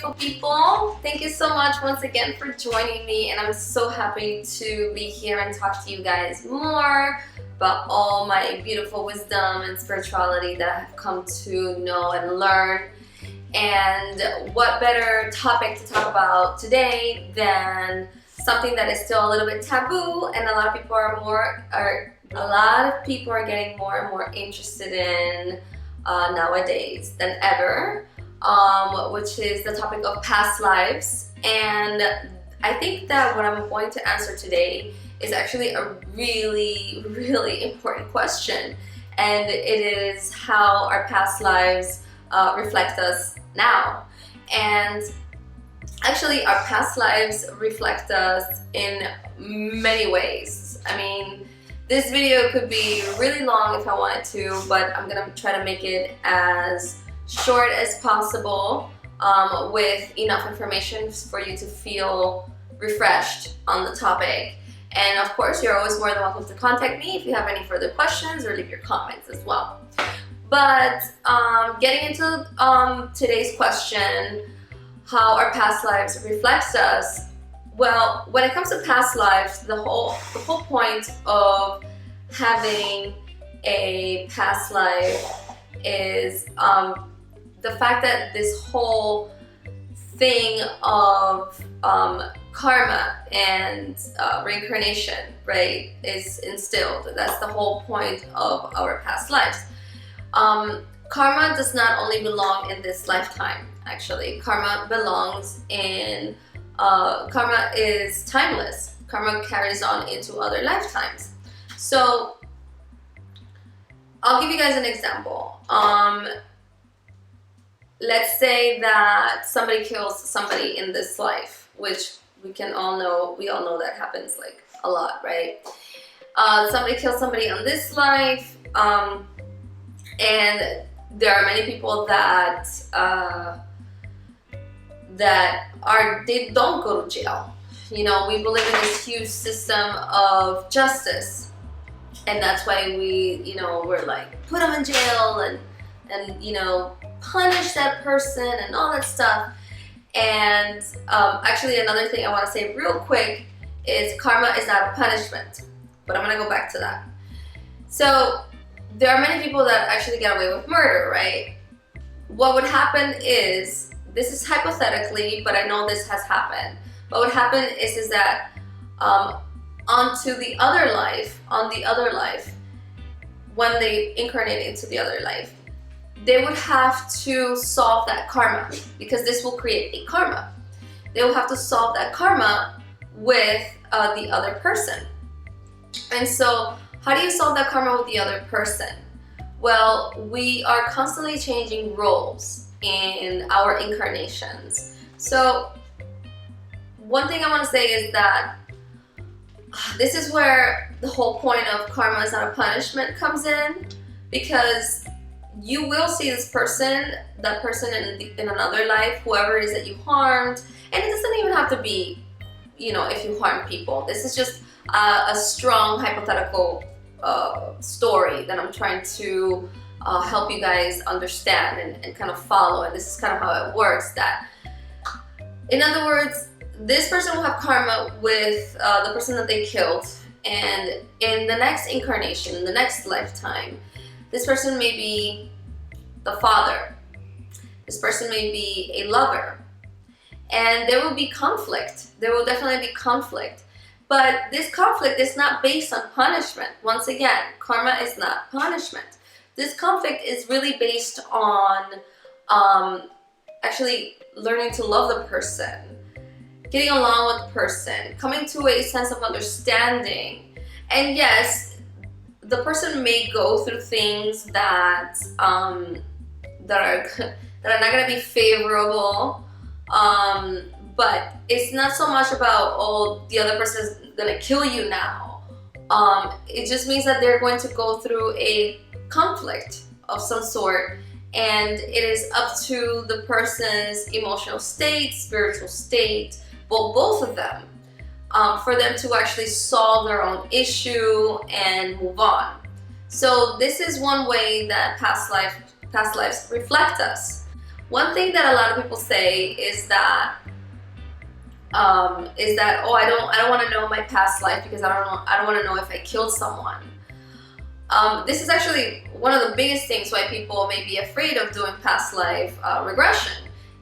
beautiful people. Thank you so much once again for joining me, and I'm so happy to be here and talk to you guys more about all my beautiful wisdom and spirituality that I've come to know and learn. And what better topic to talk about today than something that is still a little bit taboo, and a lot of people are getting more and more interested in nowadays than ever, which is the topic of past lives. And I think that what I'm going to answer today is actually a really, really important question, and it is how our past lives reflect us now. And actually, our past lives reflect us in many ways. I mean, this video could be really long if I wanted to, but I'm gonna try to make it as short as possible, with enough information for you to feel refreshed on the topic. And of course, you're always more than welcome to contact me if you have any further questions, or leave your comments as well. But getting into today's question, how our past lives reflects us. Well, when it comes to past lives, the whole point of having a past life is the fact that this whole thing of karma and reincarnation, right, is instilled. That's the whole point of our past lives. Karma does not only belong in this lifetime, actually. Karma belongs in, karma is timeless. Karma carries on into other lifetimes. So, I'll give you guys an example. Let's say that somebody kills somebody in this life, which we all know that happens like a lot, right? Somebody kills somebody on this life, and there are many people that they don't go to jail. You know, we believe in this huge system of justice, and that's why we're like, put them in jail and punish that person and all that stuff. And actually, another thing I want to say real quick is karma is not a punishment, but I'm gonna go back to that. So there are many people that actually get away with murder, right? What would happen is, this is hypothetically, but I know this has happened. What would happen is that on the other life, when they incarnate into the other life, they would have to solve that karma, because this will create a karma. They will have to solve that karma with the other person. And so, how do you solve that karma with the other person? Well, we are constantly changing roles in our incarnations. So, one thing I want to say is that this is where the whole point of karma is not a punishment comes in, because you will see that person in another life, whoever it is that you harmed. And it doesn't even have to be, if you harm people. This is just a strong hypothetical story that I'm trying to help you guys understand and kind of follow. And this is kind of how it works. That, in other words, this person will have karma with the person that they killed, and in the next incarnation, in the next lifetime, this person may be the father. This person may be a lover. And there will be conflict. There will definitely be conflict. But this conflict is not based on punishment. Once again, karma is not punishment. This conflict is really based on actually learning to love the person, getting along with the person, coming to a sense of understanding. And yes, the person may go through things that are not going to be favorable, but it's not so much about, oh, the other person is going to kill you now. It just means that they're going to go through a conflict of some sort, and it is up to the person's emotional state, spiritual state, both of them, for them to actually solve their own issue and move on. So this is one way that past lives reflect us. One thing that a lot of people say is that oh, I don't want to know my past life because I don't want to know if I killed someone. This is actually one of the biggest things why people may be afraid of doing past life regression.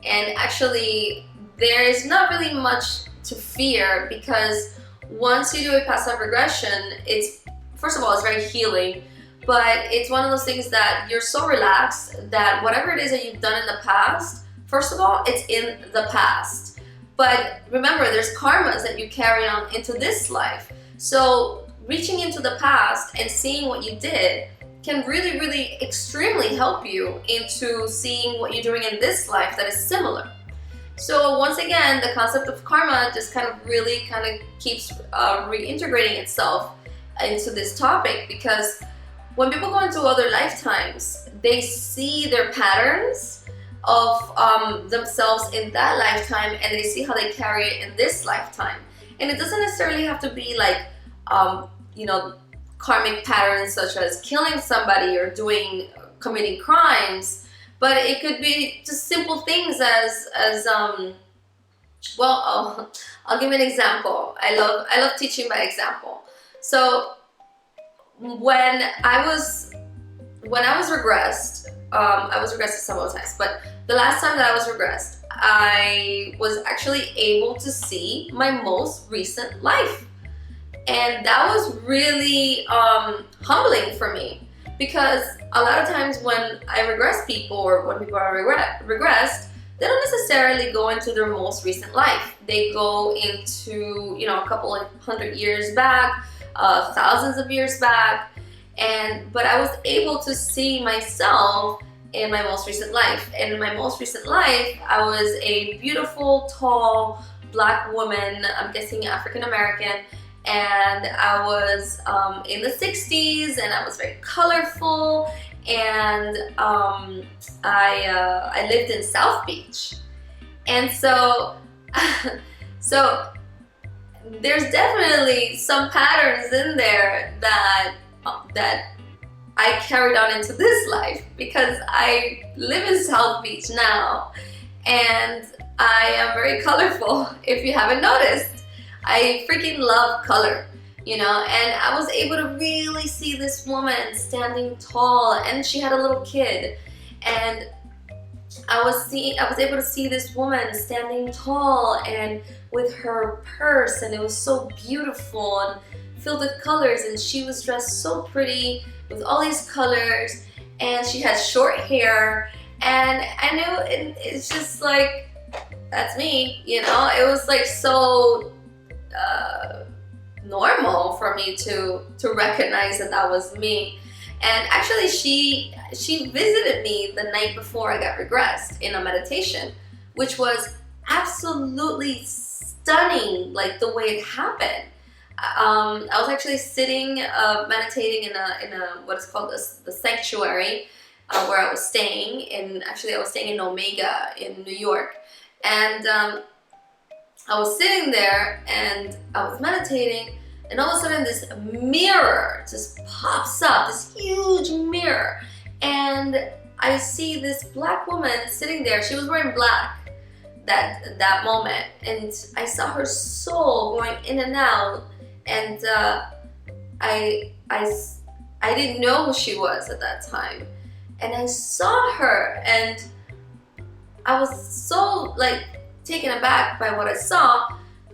And actually, there is not really much to fear, because once you do a past life regression, it's, first of all, it's very healing, but it's one of those things that you're so relaxed that whatever it is that you've done in the past, first of all, it's in the past. But remember, there's karmas that you carry on into this life. So reaching into the past and seeing what you did can really, really extremely help you into seeing what you're doing in this life that is similar. So once again, the concept of karma just kind of keeps reintegrating itself into this topic, because when people go into other lifetimes, they see their patterns of themselves in that lifetime, and they see how they carry it in this lifetime. And it doesn't necessarily have to be like karmic patterns such as killing somebody or committing crimes, but it could be just simple things as well. I'll give an example. I love teaching by example. So when I was regressed, I was regressed several times, but the last time that I was regressed, I was actually able to see my most recent life. And that was really humbling for me, because a lot of times when I regress people, or when people are regressed, they don't necessarily go into their most recent life. They go into, a couple of 100 years back, thousands of years back, but I was able to see myself in my most recent life. And in my most recent life, I was a beautiful, tall, black woman, I'm guessing African American, and I was in the 60s, and I was very colorful, and I lived in South Beach. And so there's definitely some patterns in there that I carried on into this life, because I live in South Beach now, and I am very colorful, if you haven't noticed. I freaking love color, and I was able to really see this woman standing tall, and she had a little kid, and I was able to see this woman standing tall and with her purse, and it was so beautiful and filled with colors, and she was dressed so pretty with all these colors, and she had short hair, and I knew it's just like, that's me, it was like so normal for me to recognize that was me. And actually she visited me the night before I got regressed in a meditation, which was absolutely stunning, like the way it happened. I was actually sitting meditating in a what is called the sanctuary where I was staying, and actually I was staying in Omega in New York, and I was sitting there and I was meditating, and all of a sudden this mirror just pops up, this huge mirror, and I see this black woman sitting there. She was wearing black that moment, and I saw her soul going in and out, and I didn't know who she was at that time, and I saw her, and I was so taken aback by what I saw,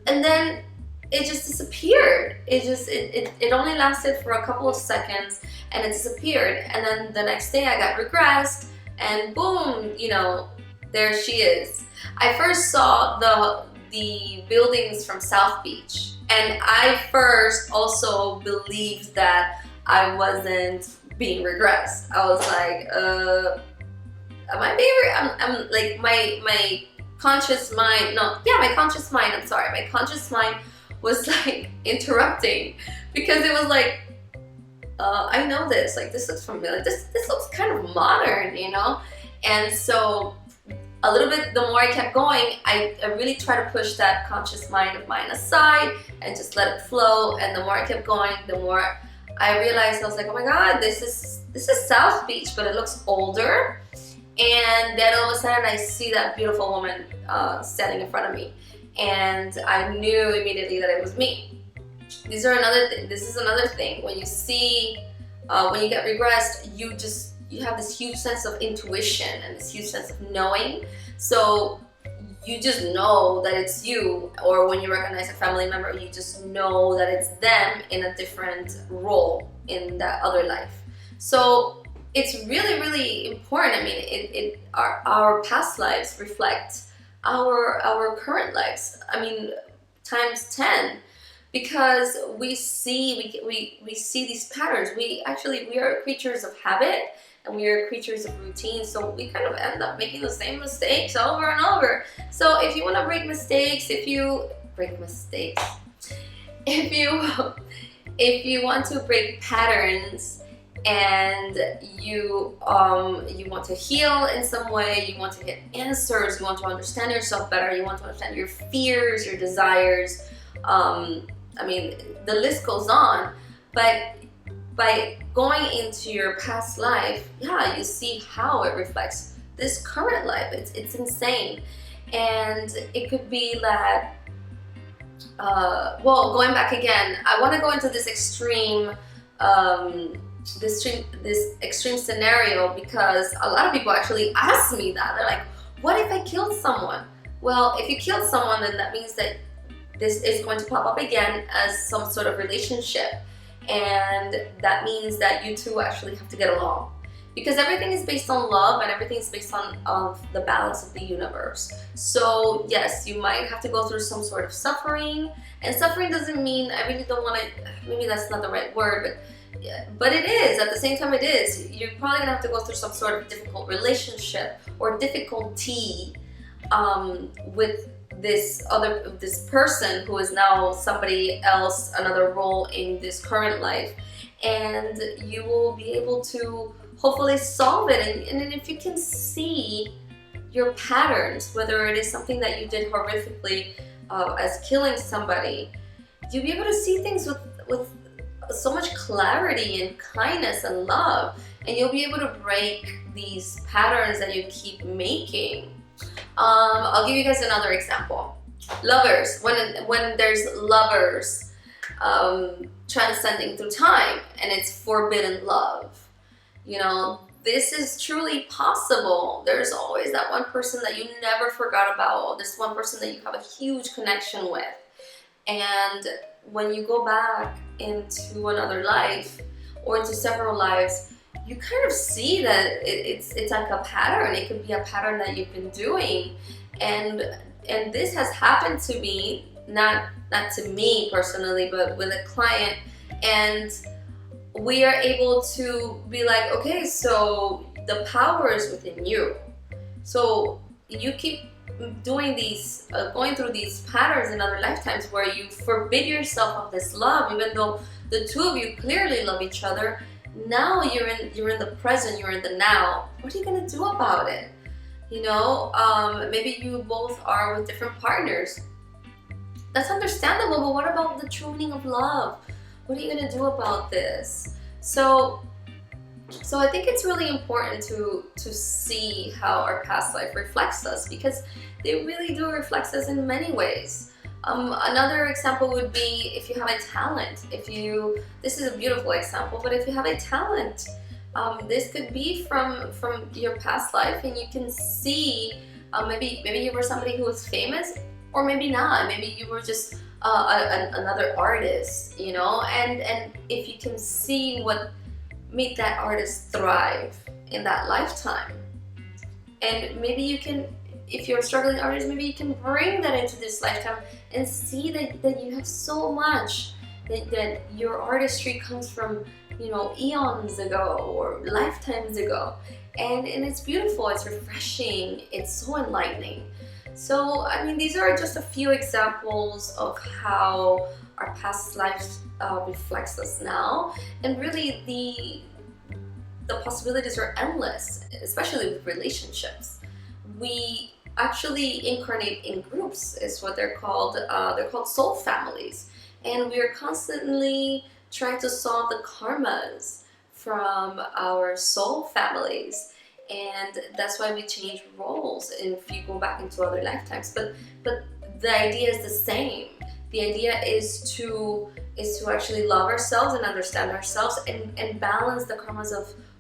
and then it just disappeared. It only lasted for a couple of seconds, and it disappeared. And then the next day I got regressed, and boom, there she is. I first saw the buildings from South Beach, and I first also believed that I wasn't being regressed. I was like, am I being I'm like my conscious mind, my conscious mind, I'm sorry, my conscious mind was interrupting, because it was I know this, this looks familiar, this looks kind of modern, and so a little bit, the more I kept going, I really tried to push that conscious mind of mine aside and just let it flow, and the more I kept going, the more I realized, I was like, oh my god, this is South Beach, but it looks older, And then all of a sudden I see that beautiful woman standing in front of me, and I knew immediately that it was me. This is another thing. When you see, when you get regressed, you have this huge sense of intuition and this huge sense of knowing. So you just know that it's you, or when you recognize a family member, you just know that it's them in a different role in that other life. So it's really, really important. I mean, our past lives reflect our current lives. I mean, times 10, because we see these patterns. We are creatures of habit, and we are creatures of routine, so we kind of end up making the same mistakes over and over. So if you want to break mistakes, if you want to break patterns, and you want to heal in some way, you want to get answers, you want to understand yourself better, you want to understand your fears, your desires, I mean, the list goes on. But by going into your past life, yeah, you see how it reflects this current life. It's insane. And it could be that, well, going back again, I want to go into this extreme scenario, because a lot of people actually ask me that. They're like, what if I killed someone? Well, if you killed someone, then that means that this is going to pop up again as some sort of relationship. And that means that you two actually have to get along, because everything is based on love, and everything is based on the balance of the universe. So yes, you might have to go through some sort of suffering, and suffering doesn't mean, I really don't want to, maybe that's not the right word, but it is, at the same time it is. You're probably gonna have to go through some sort of difficult relationship or difficulty with this person who is now somebody else, another role in this current life, and you will be able to hopefully solve it. And if you can see your patterns, whether it is something that you did horrifically as killing somebody, you'll be able to see things with so much clarity and kindness and love, and you'll be able to break these patterns that you keep making. I'll give you guys another example. Lovers, when there's lovers transcending through time, and it's forbidden love, you know, this is truly possible. There's always that one person that you never forgot about, this one person that you have a huge connection with, and when you go back into another life or into several lives, you kind of see that it's like a pattern. It could be a pattern that you've been doing, and this has happened to me, not to me personally, but with a client, and we are able to be like, okay, so the power is within you. So you keep doing these, going through these patterns in other lifetimes where you forbid yourself of this love, even though the two of you clearly love each other. Now you're in the present, you're in the now. What are you gonna do about it? You know, maybe you both are with different partners. That's understandable, but what about the true meaning of love? What are you gonna do about this? So I think it's really important to see how our past life reflects us, because they really do reflect us in many ways. Another example would be if you have a talent. This is a beautiful example, but if you have a talent, this could be from your past life, and you can see maybe you were somebody who was famous, or maybe not. Maybe you were just another artist, you know. And if you can see what made that artist thrive in that lifetime, and maybe you can, if you're a struggling artist, maybe you can bring that into this lifetime and see that you have so much, that your artistry comes from, you know, eons ago or lifetimes ago, and it's beautiful, it's refreshing, it's so enlightening. So I mean, these are just a few examples of how our past life reflects us now, and really the possibilities are endless, especially with relationships. We actually incarnate in groups, is what they're called. They're called soul families, and we are constantly trying to solve the karmas from our soul families. and that's why we change roles if you go back into other lifetimes. But the idea is the same. The idea is to actually love ourselves and understand ourselves, and balance the karmas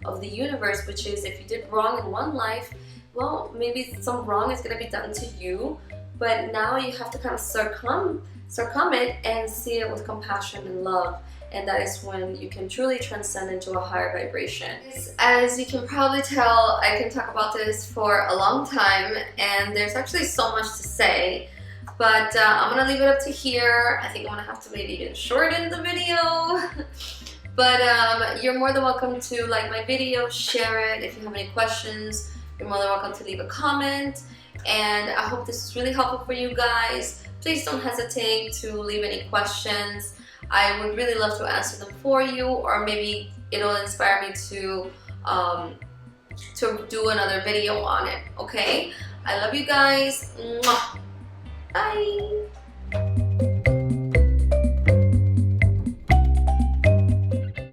of the universe, which is, if you did wrong in one life, well, maybe some wrong is going to be done to you, but now you have to kind of circum it and see it with compassion and love. And that is when you can truly transcend into a higher vibration. As you can probably tell, I can talk about this for a long time, and there's actually so much to say, but I'm gonna leave it up to here. I think I'm gonna have to maybe even shorten the video. But you're more than welcome to like my video, share it. If you have any questions, you're more than welcome to leave a comment. And I hope this is really helpful for you guys. Please don't hesitate to leave any questions. I would really love to answer them for you, or maybe it'll inspire me to do another video on it, okay? I love you guys. Mwah. Bye.